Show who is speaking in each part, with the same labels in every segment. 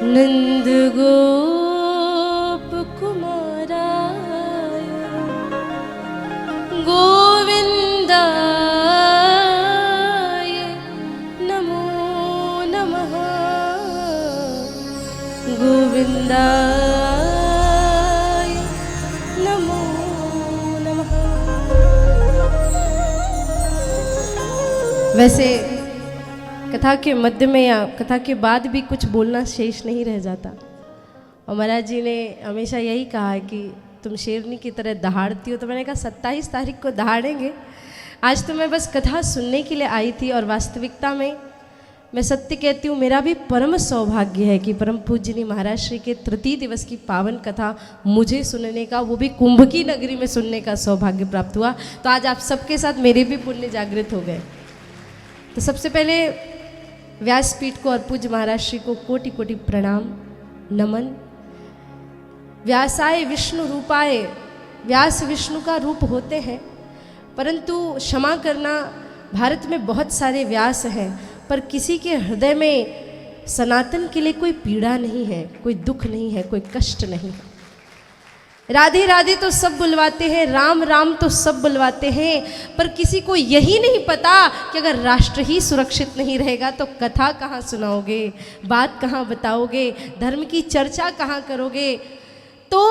Speaker 1: नंद गोप कुमाराय गोविंदाय नमो नमः गोविंदाय नमो नमः। वैसे कथा के मध्य में या कथा के बाद भी कुछ बोलना शेष नहीं रह जाता। और महाराज जी ने हमेशा यही कहा है कि तुम शेरनी की तरह दहाड़ती हो, तो मैंने कहा 27 तारीख को दहाड़ेंगे। आज तो मैं बस कथा सुनने के लिए आई थी और वास्तविकता में मैं सत्य कहती हूँ, मेरा भी परम सौभाग्य है कि परम पूज्यनी महाराज श्री के तृतीय दिवस की पावन कथा मुझे सुनने का, वो भी कुंभ की नगरी में सुनने का सौभाग्य प्राप्त हुआ। तो आज आप सबके साथ मेरे भी पुण्य जागृत हो गए। तो सबसे पहले व्यासपीठ को और पूज्य महाराज श्री को कोटि कोटि प्रणाम नमन। व्यासाय विष्णु रूपाय, व्यास विष्णु का रूप होते हैं, परंतु क्षमा करना, भारत में बहुत सारे व्यास हैं पर किसी के हृदय में सनातन के लिए कोई पीड़ा नहीं है, कोई दुख नहीं है, कोई कष्ट नहीं है। राधे राधे तो सब बुलवाते हैं, राम राम तो सब बुलवाते हैं, पर किसी को यही नहीं पता कि अगर राष्ट्र ही सुरक्षित नहीं रहेगा तो कथा कहाँ सुनाओगे, बात कहाँ बताओगे, धर्म की चर्चा कहाँ करोगे। तो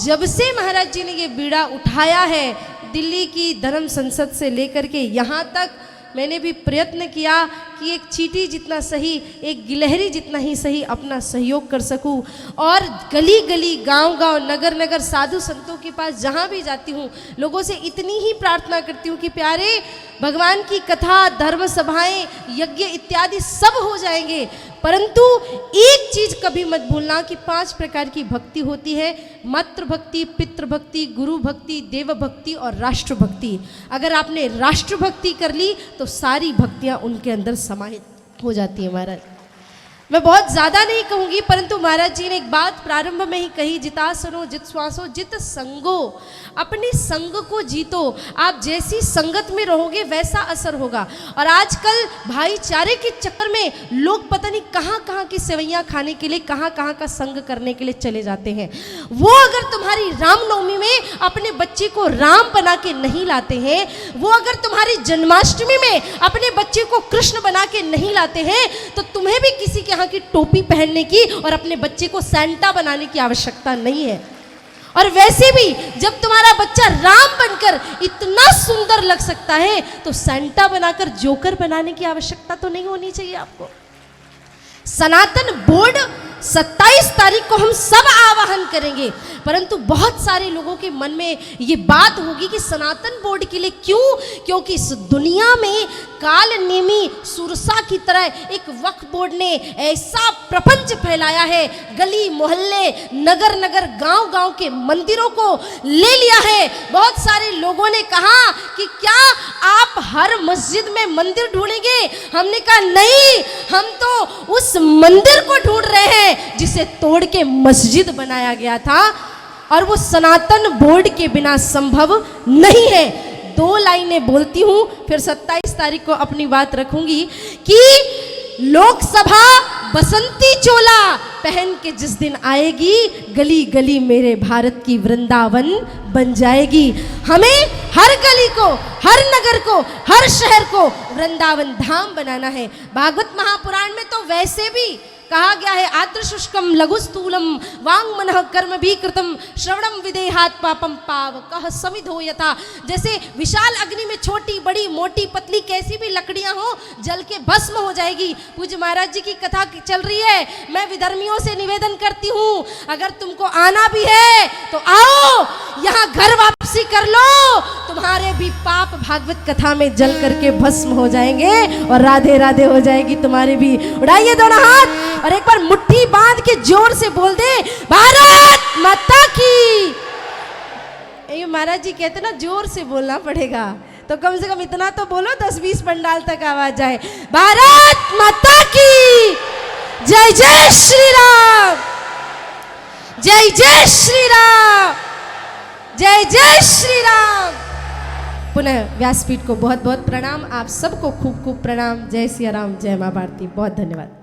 Speaker 1: जब से महाराज जी ने ये बीड़ा उठाया है, दिल्ली की धर्म संसद से लेकर के यहाँ तक मैंने भी प्रयत्न किया कि एक चींटी जितना सही, एक गिलहरी जितना ही सही अपना सहयोग कर सकूं। और गली गली, गांव गांव, नगर नगर, साधु संतों के पास जहां भी जाती हूं, लोगों से इतनी ही प्रार्थना करती हूं कि प्यारे भगवान की कथा, धर्म सभाएं, यज्ञ इत्यादि सब हो जाएंगे, परंतु एक चीज कभी मत भूलना कि 5 प्रकार की भक्ति होती है। मातृ भक्ति, पितृ भक्ति, गुरु भक्ति, देव भक्ति और राष्ट्र भक्ति। अगर आपने राष्ट्र भक्ति कर ली तो सारी भक्तियां उनके अंदर समाहित हो जाती है। महाराज मैं बहुत ज़्यादा नहीं कहूँगी, परंतु महाराज जी ने एक बात प्रारंभ में ही कही, जितासनो जित श्वासो जित संगो, अपने संग को जीतो। आप जैसी संगत में रहोगे वैसा असर होगा। और आजकल भाईचारे के चक्कर में लोग पता नहीं कहाँ कहाँ की सेवैयाँ खाने के लिए, कहाँ कहाँ का संग करने के लिए चले जाते हैं। वो अगर तुम्हारी रामनवमी में अपने बच्चे को राम बना के नहीं लाते हैं, वो अगर तुम्हारी जन्माष्टमी में अपने बच्चे को कृष्ण बना के नहीं लाते हैं, तो तुम्हें भी किसी के यहाँ की टोपी पहनने की और अपने बच्चे को सैंटा बनाने की आवश्यकता नहीं है। और वैसे भी जब तुम्हारा बच्चा राम बनकर इतना सुंदर लग सकता है, तो सैंटा बनाकर जोकर बनाने की आवश्यकता तो नहीं होनी चाहिए आपको। सनातन बोर्ड 27 तारीख को हम सब आवाहन करेंगे, परंतु बहुत सारे लोगों के मन में ये बात होगी कि सनातन बोर्ड के लिए क्यों? क्योंकि इस दुनिया में काल नेमी सुरसा की तरह एक वक्फ बोर्ड ने ऐसा प्रपंच फैलाया है, गली मोहल्ले, नगर नगर, गांव गांव के मंदिरों को ले लिया है। बहुत सारे लोगों ने कहा कि क्या आप हर मस्जिद में मंदिर ढूंढेंगे? हमने कहा नहीं, हम तो उस मंदिर को ढूंढ रहे हैं जिसे तोड़ के मस्जिद बनाया गया था, और वो सनातन बोर्ड के बिना संभव नहीं है। 2 लाइनें बोलती हूं, फिर 27 तारीख को अपनी बात रखूंगी कि लोकसभा बसंती चोला पहन के जिस दिन आएगी, गली गली मेरे भारत की वृंदावन बन जाएगी। हमें हर गली को, हर नगर को, हर शहर को वृंदावन धाम बनाना है। भागवत महापुराण में तो वैसे भी कहा गया है, आद्र शुष्कम लघु स्थूलम वांग मनः कर्म भी कृतम श्रवणम विदेहात पापम पावकः समिधो यथा। जैसे विशाल अग्नि में छोटी बड़ी मोटी पतली कैसी भी लकड़ियां हो, जल के भस्म हो जाएगी। पूज्य महाराज जी की कथा चल रही है। मैं विधर्मियों से निवेदन करती हूँ, अगर तुमको आना भी है तो आओ, यहाँ घर वापसी कर लो, तुम्हारे भी पाप भागवत कथा में जल करके भस्म हो जाएंगे और राधे राधे हो जाएगी तुम्हारे भी। उड़ाइए दोनों हाथ और एक बार मुट्ठी बांध के जोर से बोल दे, भारत माता की। ये महाराज जी कहते ना जोर से बोलना पड़ेगा, तो कम से कम इतना तो बोलो 10-20 पंडाल तक आवाज जाए। भारत माता की जय। जय श्री राम, जय जय श्री राम, जय जय श्री राम। पुनः व्यासपीठ को बहुत बहुत प्रणाम। आप सबको खूब खूब प्रणाम। जय सिया राम, जय मां भारती। बहुत धन्यवाद।